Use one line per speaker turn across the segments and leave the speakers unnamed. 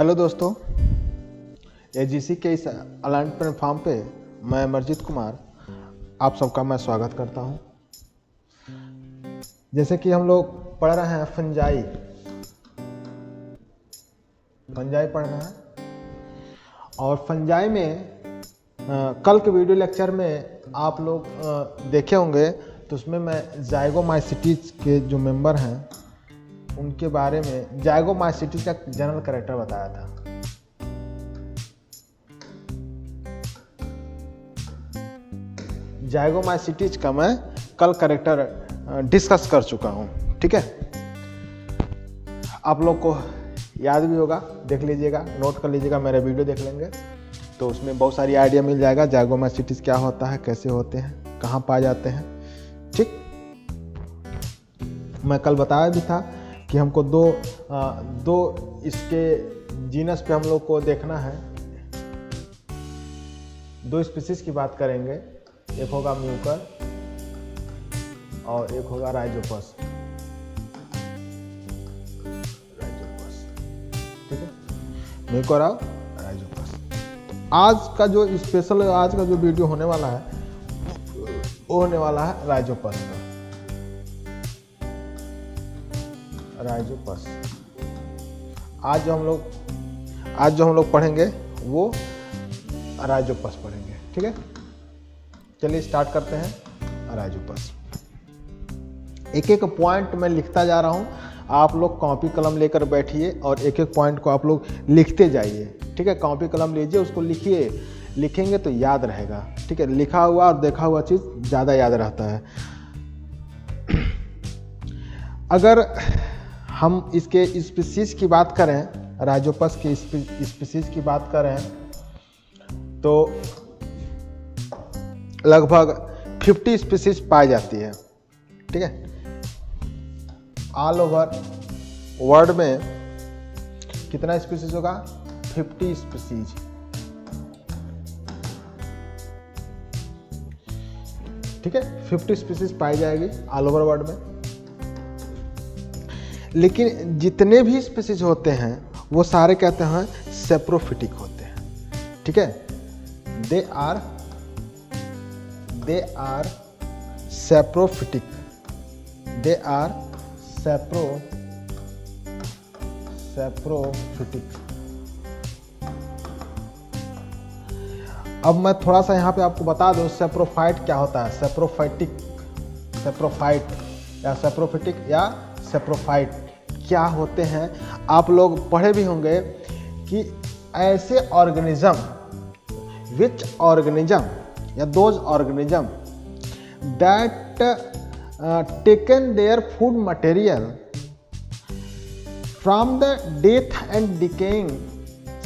Hello दोस्तों, AGC के इस अलाइन प्लेटफॉर्म पे मैं अमरजीत कुमार आप सबका मैं स्वागत करता हूं। जैसे कि हम लोग पढ़ रहे हैं फंजाई पढ़ रहे हैं और फंजाई में कल के वीडियो लेक्चर में आप लोग देखे होंगे, तो उसमें मैं जाइगोमाइसीटीज के जो मेंबर हैं उनके बारे में जाइगोमाइसीटीज का जनरल कैरेक्टर बताया था। जाइगोमाइसीटीज का मैं कल कैरेक्टर डिस्कस कर चुका हूं। ठीक है, आप लोग को याद भी होगा, देख लीजिएगा, नोट कर लीजिएगा, मेरा वीडियो देख लेंगे तो उसमें बहुत सारी आइडिया मिल जाएगा। जाइगोमाइसीटीज क्या होता है, कैसे होते हैं, कहाँ पाए जाते हैं। ठीक, मैं कल बताया भी था कि हमको दो इसके जीनस पे हम लोग को देखना है। दो स्पीसीज की बात करेंगे, एक होगा म्यूकर और एक होगा राइजोपस। ठीक है, म्यूकर और राइजोपस। आज का जो स्पेशल आज का जो वीडियो होने वाला है वो होने वाला है राइजोपस का। राइजोपस आज जो हम लोग पढ़ेंगे वो राइजोपस पढ़ेंगे। ठीक है, चलिए स्टार्ट करते हैं। राइजोपस एक एक पॉइंट मैं लिखता जा रहा हूं, आप लोग कॉपी कलम लेकर बैठिए और एक एक पॉइंट को आप लोग लिखते जाइए। ठीक है, कॉपी कलम लीजिए, उसको लिखिए, लिखेंगे तो याद रहेगा। ठीक है, लिखा हुआ और देखा हुआ चीज़ ज़्यादा याद रहता है। अगर हम इसके स्पीसीज की बात करें, राइजोपस की स्पीसीज की बात करें तो लगभग 50 स्पीसीज पाई जाती है। ठीक है, ऑल ओवर वर्ल्ड में कितना स्पीसीज होगा? 50 स्पीसीज। ठीक है, 50 स्पीसीज पाई जाएगी ऑल ओवर वर्ल्ड में। लेकिन जितने भी स्पीसीज होते हैं वो सारे कहते हैं सेप्रोफिटिक होते हैं। ठीक है, they are saprophytic. They are saprophytic. अब मैं थोड़ा सा यहाँ पे आपको बता दूं सेप्रोफाइट क्या होता है। सेप्रोफाइट या सेप्रोफिटिक या सेप्रोफाइट क्या होते हैं, आप लोग पढ़े भी होंगे कि ऐसे ऑर्गेनिज्म विच ऑर्गेनिज्म या those organism that taken their food material from the death and decaying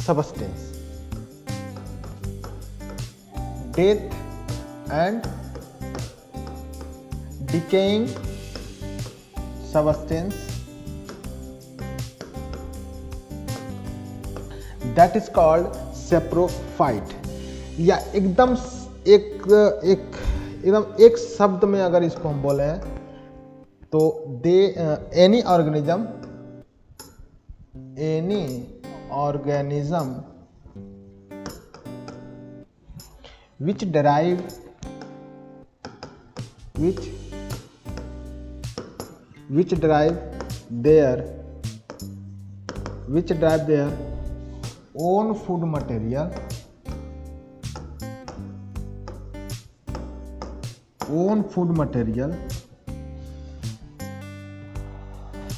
substance. Death and decaying substance that is called saprophyte। या एकदम एक शब्द में अगर इसको हम बोले तो they any organism which derive their own food material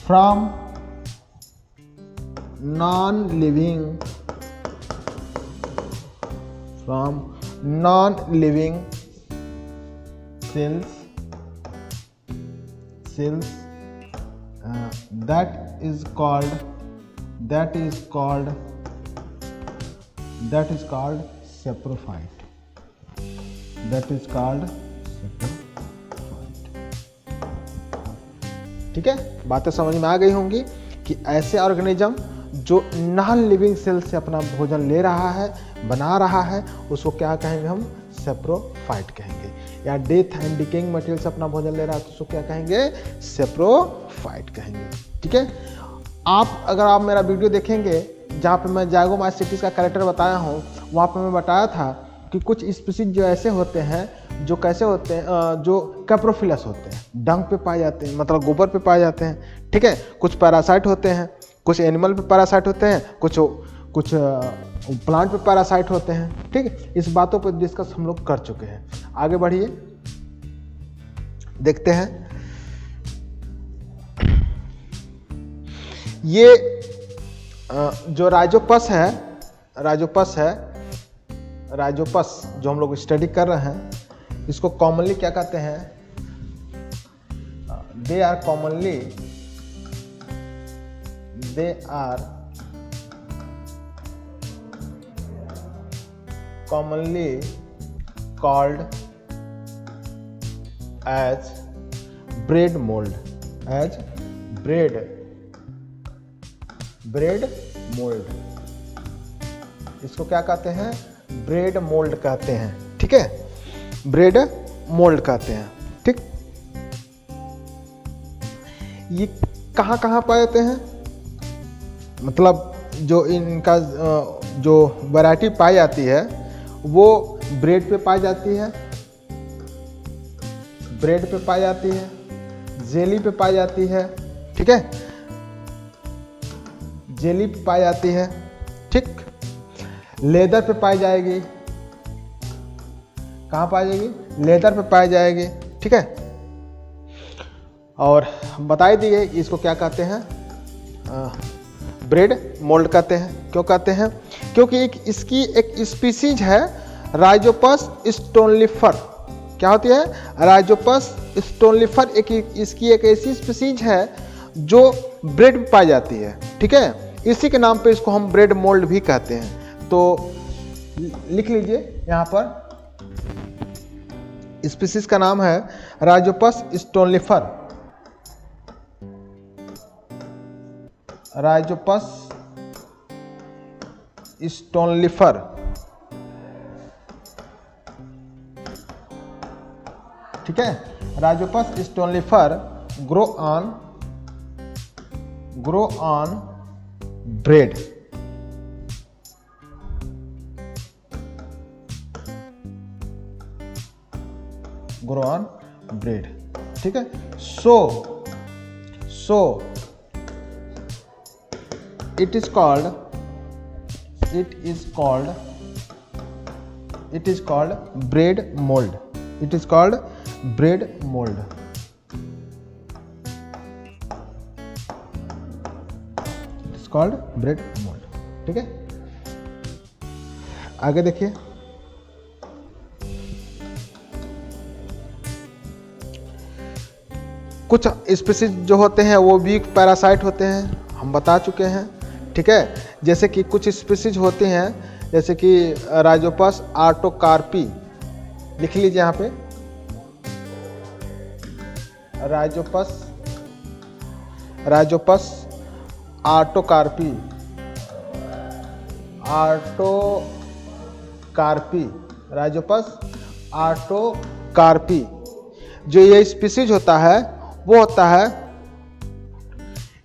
from non-living cells that is called saprophyte। ठीक है, बातें समझ में आ गई होंगी कि ऐसे ऑर्गेनिज्म जो नॉन लिविंग सेल से अपना भोजन ले रहा है, बना रहा है, उसको क्या कहेंगे हम? सेप्रोफाइट कहेंगे। या डेथ एंड डिकेइंग मटेरियल से अपना भोजन ले रहा है तो उसको क्या कहेंगे? सेप्रोफाइट कहेंगे। ठीक है, अगर आप मेरा वीडियो देखेंगे जहाँ पे मैं जाइगोमास्टिटिस का कैरेक्टर बताया हूँ, वहाँ पे मैं बताया था कि कुछ स्पीसीज जो ऐसे होते हैं जो कैसे होते हैं, जो कैप्रोफिलस होते हैं, डंग पे पाए जाते हैं, मतलब गोबर पे पाए जाते हैं, ठीक है। कुछ पैरासाइट होते हैं, कुछ एनिमल पे पैरासाइट होते हैं, कुछ प्लांट पे पैरासाइट होते हैं, ठीक है। इस बातों पर डिस्कस हम लोग कर चुके हैं। आगे बढ़िए, देखते हैं। ये जो राइजोपस जो हम लोग स्टडी कर रहे हैं, इसको कॉमनली क्या कहते हैं? They are commonly called as bread mold, bread mold। इसको क्या कहते हैं? ब्रेड मोल्ड कहते हैं, ठीक है। ब्रेड मोल्ड कहते हैं, ठीक। ये कहाँ कहाँ पाए जाते हैं? मतलब जो इनका जो वैरायटी पाई जाती है वो ब्रेड पे पाई जाती है, जेली पे पाई जाती है, ठीक है, जेली पे पाई जाती है, ठीक। लेदर पे पाई जाएगी। कहाँ पाई जाएगी? लेदर पे पाई जाएगी, ठीक है। और बता ही दिए इसको क्या कहते हैं? ब्रेड मोल्ड कहते हैं। क्यों कहते हैं? क्योंकि इसकी एक स्पीसीज है राइजोपस स्टोनलीफर। क्या होती है? राइजोपस स्टोनलीफर। इसकी एक ऐसी स्पीसीज है जो ब्रेड में पाई जाती है, ठीक है। इसी के नाम पे इसको हम ब्रेड मोल्ड भी कहते हैं। तो लिख लीजिए यहाँ पर, स्पीसीज का नाम है राइजोपस स्टोनलीफर। राइजोपस स्टोनलीफर, ठीक है। Rhizopus stolonifer grow on bread, grow on bread, ठीक है। सो it is called bread mold। It is called bread mold। It is called bread mold, ठीक है। आगे देखिए, कुछ स्पीसीज जो होते हैं वो वीक पैरासाइट होते हैं, हम बता चुके हैं, ठीक है। जैसे कि कुछ स्पीसीज होते हैं, जैसे कि राइजोपस आर्टोकार्पी। लिख लीजिए यहाँ पे, राइजोपस आर्टोकार्पी, राइजोपस आर्टोकार्पी। जो ये स्पीसीज होता है वो होता है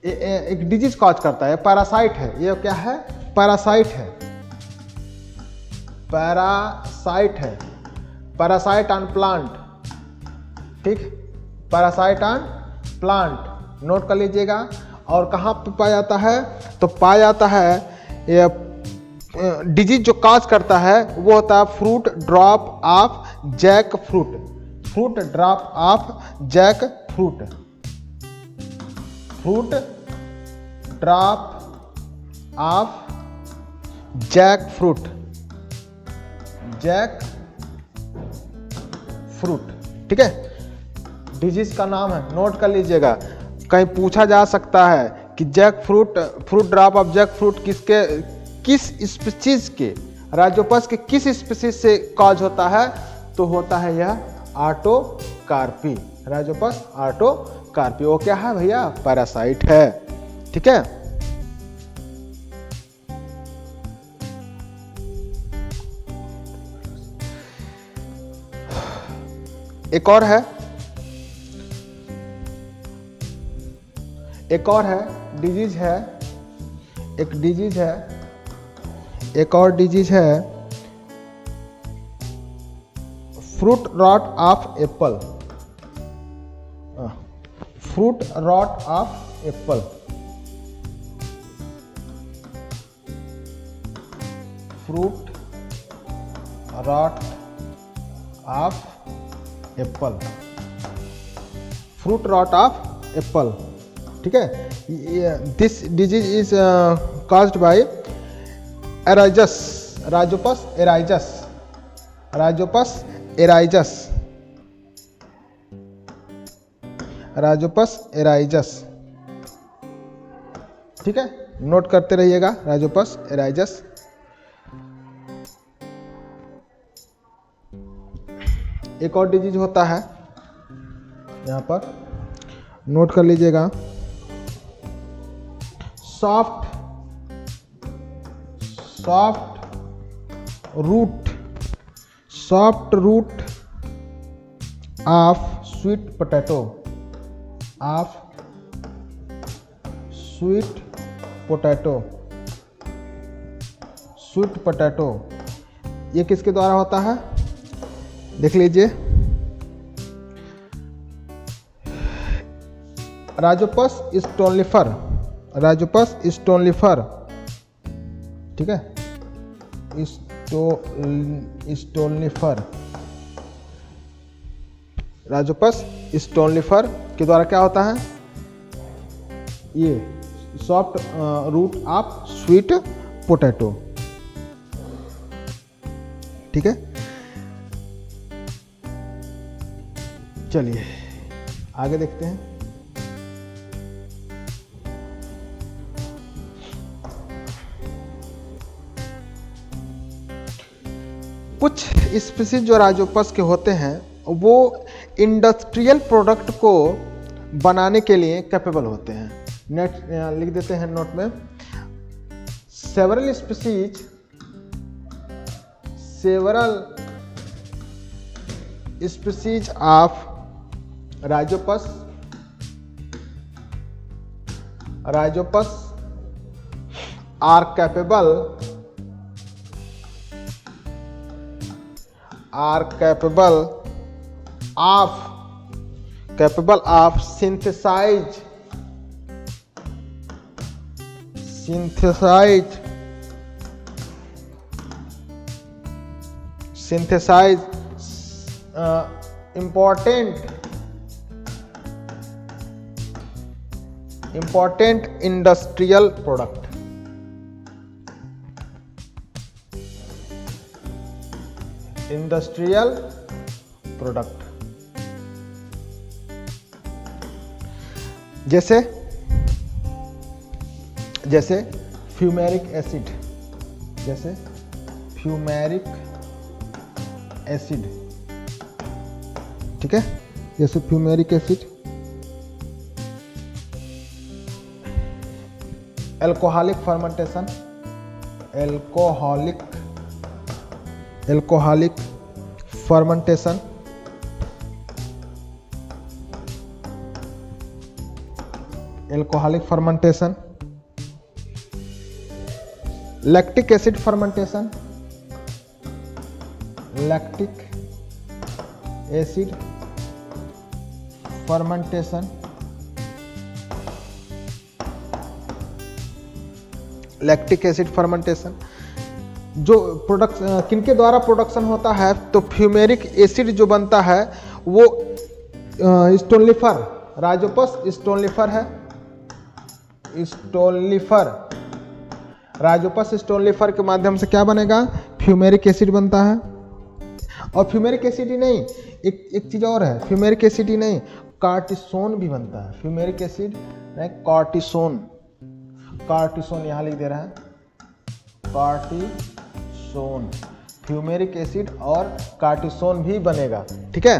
एक डिजीज कॉज करता है, पैरासाइट है। ये क्या है? पैरासाइट है, पैरासाइट ऑन प्लांट, ठीक। पैरासाइट ऑन प्लांट, नोट कर लीजिएगा। और कहाँ पे पाया जाता है? तो पाया जाता है, ये डिजीज जो कॉज करता है वो होता है fruit drop of jackfruit, fruit drop of jackfruit, fruit drop of jackfruit, ठीक है। डिजीज का नाम है, नोट कर लीजिएगा। कहीं पूछा जा सकता है कि jackfruit, fruit drop of jackfruit किस स्पीसीज के, राइजोपस के किस स्पीसीज से कॉज होता है? तो होता है यह आर्टोकार्पी, राइजोपस आर्टोकार्पी। वो क्या है भैया? पैरासाइट है, ठीक है। एक और है डिजीज है, एक डिजीज है एक और डिजीज है fruit rot of apple. Fruit rot of apple, fruit rot of apple, fruit rot of apple, ठीक है। This disease is caused by Aerugis, Rhizopus aerugis, Rhizopus aerugis, Rhizopus aerugis, ठीक है, नोट करते रहिएगा Rhizopus aerugis। एक और disease होता है, यहाँ पर नोट कर लीजिएगा, soft root of sweet potato, sweet potato, ये किसके द्वारा होता है, देख लीजिए, राइजोपस स्टोनलीफर, ठीक है, स्टोनलीफर, राइजोपस स्टोनलीफर के द्वारा क्या होता है, ये soft root of sweet potato, ठीक है। चलिए आगे देखते हैं। कुछ स्पीसीज जो राइजोपस के होते हैं वो इंडस्ट्रियल प्रोडक्ट को बनाने के लिए कैपेबल होते हैं। नेट लिख देते हैं नोट में, several species of Rhizopus are capable of synthesize important industrial product, जैसे फ्यूमेरिक एसिड, ठीक है, जैसे fumaric acid, alcoholic fermentation, lactic acid fermentation, जो प्रोडक्ट किनके द्वारा प्रोडक्शन होता है, तो फ्यूमेरिक एसिड जो बनता है वो स्टोनलीफर, राइजोपस स्टोनलीफर है, राइजोपस स्टोनलीफर के माध्यम से क्या बनेगा, फ्यूमेरिक एसिड बनता है। और फ्यूमेरिक एसिड ही नहीं, एक चीज और है, फ्यूमेरिक एसिड ही नहीं, कार्टिसोन भी बनता है। फ्यूमेरिक एसिड नहीं, कार्टिसोन यहाँ लिख दे रहा है, कार्टिसोन, फ्यूमेरिक एसिड और कार्टिसोन भी बनेगा, ठीक है।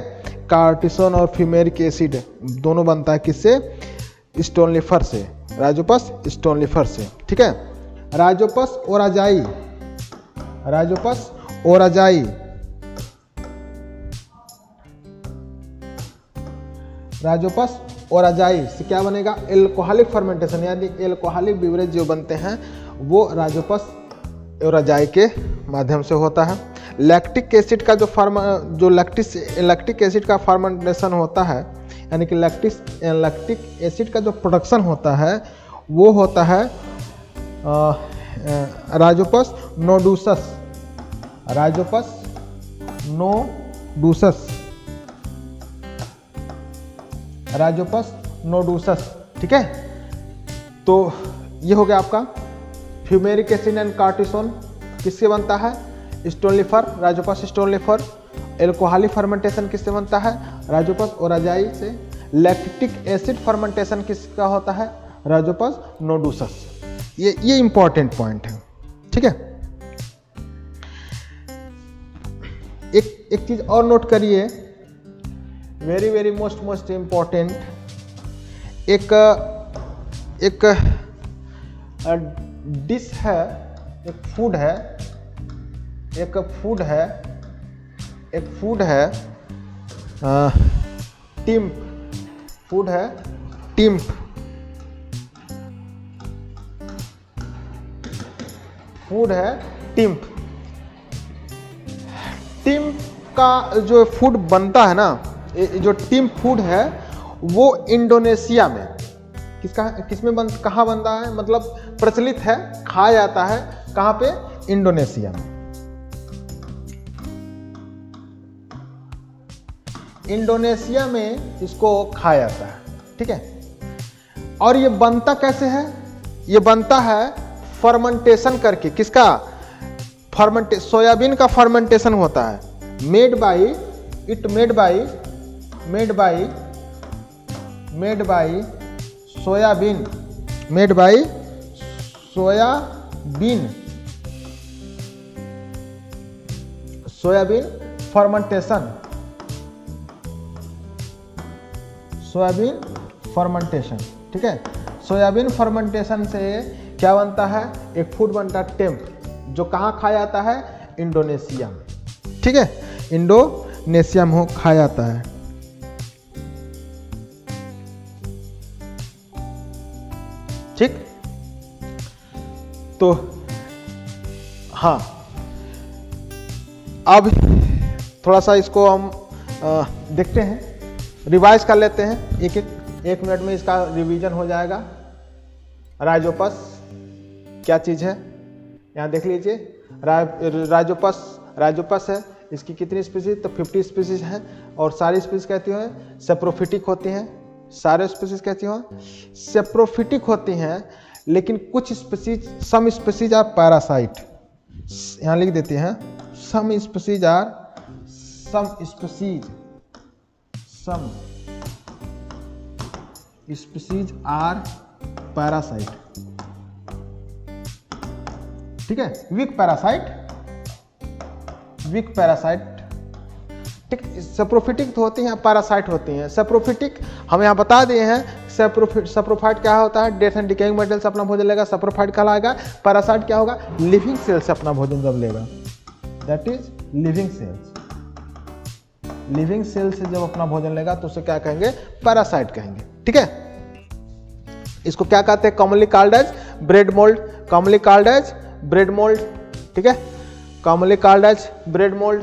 कार्टिसोन और फ्यूमेरिक एसिड दोनों बनता है किससे, स्टोनलीफर से, राइजोपस स्टोनलीफर से, ठीक है। राइजोपस ओराजाई से क्या बनेगा, एल्कोहलिक फर्मेंटेशन, यानी एल्कोहलिक बिवरेज जो बनते हैं वो राइजोपस रजाई के माध्यम से होता है। लैक्टिक एसिड का जो लैक्टिक एसिड का फर्मेंटेशन होता है, यानी कि लैक्टिक एसिड का जो प्रोडक्शन होता है वो होता है राइजोपस नोडुसस। राइजोपस नोडुसस, राइजोपस नोडुसस, ठीक है। तो ये हो गया आपका फ्यूमेरिक एसिड एंड कार्टिसोन किससे बनता है? स्टोनलीफर, राइजोपस स्टोनलीफर। एल्कोहलिक फर्मेंटेशन किससे बनता है? राइजोपस ओराजाई से। लैक्टिक एसिड फर्मेंटेशन किसका होता है? राइजोपस नोडुसस। ये इंपॉर्टेंट पॉइंट है, ठीक है। एक चीज और नोट करिए, वेरी मोस्ट इंपॉर्टेंट। एक डिश है, एक फूड है टिम्प, फूड है टिम्प। फूड है टिम्प। टिम्प का जो फूड बनता है ना, जो टिम्प फूड है वो इंडोनेशिया में कहाँ बनता है, मतलब प्रचलित है, खाया जाता है। कहाँ पे? इंडोनेशिया में। इंडोनेशिया में इसको खाया जाता है, ठीक है। और ये बनता कैसे है? ये बनता है फर्मेंटेशन करके। किसका? सोयाबीन का फर्मेंटेशन होता है। Made by soybean, made by soybean fermentation, ठीक है। सोयाबीन फर्मेंटेशन से क्या बनता है? एक फूड बनता है टेम्प, जो कहाँ खाया जाता है? इंडोनेशिया में, ठीक है। इंडोनेशिया में खाया जाता है। ठीक, तो हाँ, अब थोड़ा सा इसको हम देखते हैं, रिवाइज कर लेते हैं। एक मिनट में इसका रिवीजन हो जाएगा। राइजोपस क्या चीज है? यहाँ देख लीजिए, राइजोपस है। इसकी कितनी स्पीसीज? तो 50 स्पीसीज हैं। और सारी स्पीसीज कहती हैं सेप्रोफिटिक होती हैं। सारे स्पीसीज कहती हैं सेप्रोफिटिक होती हैं, लेकिन कुछ species, some species are parasite. यहाँ लिख देते हैं सम स्पीसीज आर पैरासाइट, ठीक है। वीक पैरासाइट, ठीक। सेप्रोफिटिक तो होती हैं, पैरासाइट होती हैं। सेप्रोफिटिक हम यहाँ बता दिए हैं। सेप्रोफाइट क्या होता है? डेथ एंड डिकेइंग मटेरियल से अपना भोजन लेगा, सेप्रोफाइट कहलाएगा। पैरासाइट क्या होगा? लिविंग सेल से अपना भोजन जब लेगा, that is living cells. Living cell से जब अपना भोजन लेगा तो उसे क्या कहेंगे? पैरासाइट कहेंगे, ठीक है। इसको क्या कहते हैं? Commonly called as bread mould, commonly called as bread mould, ठीक है। Commonly called as bread mould.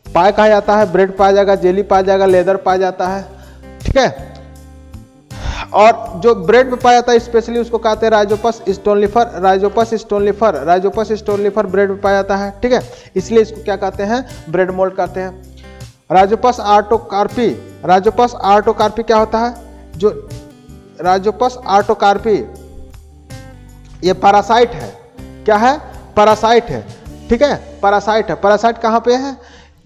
पाया कहा जाता है, ब्रेड पाया जाएगा, जेली पाया जाएगा, लेदर पाया जाता है, ठीक है। और जो ब्रेड में पाया जाता है स्पेशली उसको कहते हैं राइजोपस स्टोनलीफर ब्रेड में पाया जाता है, ठीक है। इसलिए इसको क्या कहते हैं? ब्रेड मोल्ड कहते हैं। राइजोपस आर्टोकार्पी क्या होता है? जो राइजोपस आर्टोकार्पी ये पैरासाइट है। क्या है? पैरासाइट है, ठीक है। पैरासाइट है। पैरासाइट कहाँ पे है?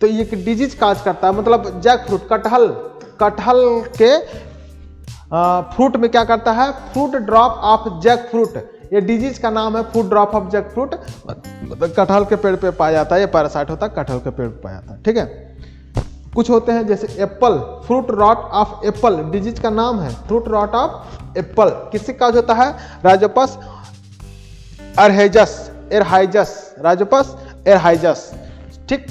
तो ये डिजीज काज करता है, मतलब जैक फ्रूट, कटहल के फ्रूट में क्या करता है? Food drop of jackfruit, ये डिजीज का नाम है food drop of jackfruit. कटहल के पेड़ पे पाया जाता है, ये पैरासाइट होता है, कटहल के पेड़ पे पाया जाता है, ठीक है। कुछ होते हैं जैसे apple, fruit rot of apple, disease का नाम है फ्रूट रॉट ऑफ एप्पल। किससे काज होता है? राइजोपस एरहाइजस, ठीक।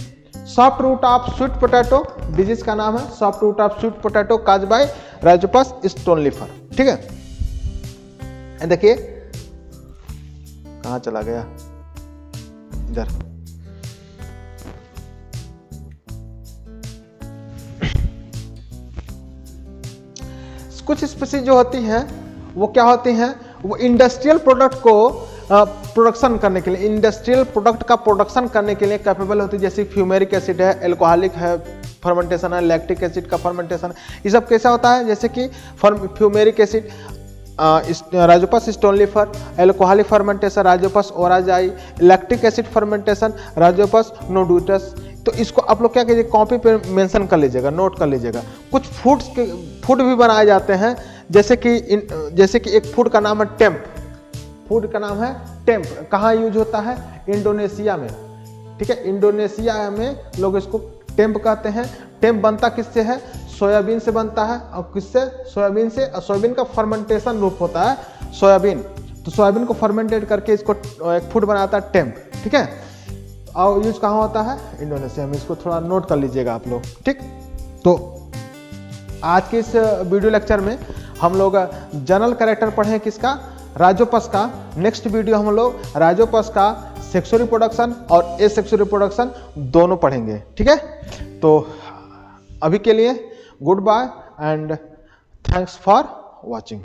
Soft root of sweet potato, disease का नाम है soft root of sweet potato, cause by Rhizopus stolonifer, ठीक है। देखिए कहाँ चला गया? इधर। कुछ स्पीसीज जो होती हैं वो क्या होती हैं, वो इंडस्ट्रियल प्रोडक्ट को प्रोडक्शन करने के लिए, इंडस्ट्रियल प्रोडक्ट का प्रोडक्शन करने के लिए कैपेबल होती है। जैसे फ्यूमेरिक एसिड है, एल्कोहलिक है फर्मेंटेशन है, लैक्टिक एसिड का फर्मेंटेशन, ये सब कैसा होता है, जैसे कि fumaric acid Rhizopus stolonifer, alcoholic fermentation Rhizopus oryzae, lactic acid fermentation Rhizopus nodosus. तो इसको आप लोग क्या कीजिए, कॉपी पे मेंशन कर लीजिएगा, नोट कर लीजिएगा। कुछ फूड भी बनाए जाते हैं, जैसे कि एक फूड का नाम है टेम्प, फूड का नाम है टेम्प। कहाँ यूज होता है, इंडोनेशिया में, ठीक है, इंडोनेशिया में लोग इसको टेम्प कहते हैं। टेम्प बनता किससे है, सोयाबीन से बनता है। और किससे, सोयाबीन से। सोयाबीन का फर्मेंटेशन रूप होता है सोयाबीन, तो सोयाबीन को फर्मेंटेट करके इसको एक फूड बनाता है टेम्प, ठीक है। और यूज कहाँ होता है, इंडोनेशिया में। इसको थोड़ा नोट कर लीजिएगा आप लोग, ठीक। तो आज के इस वीडियो लेक्चर में हम लोग जनरल कैरेक्टर पढ़े किसका, राइजोपस का। नेक्स्ट वीडियो हम लोग राइजोपस का सेक्सुअल रिप्रोडक्शन और एसेक्सुअल रिप्रोडक्शन दोनों पढ़ेंगे, ठीक है। तो अभी के लिए goodbye and thanks for watching.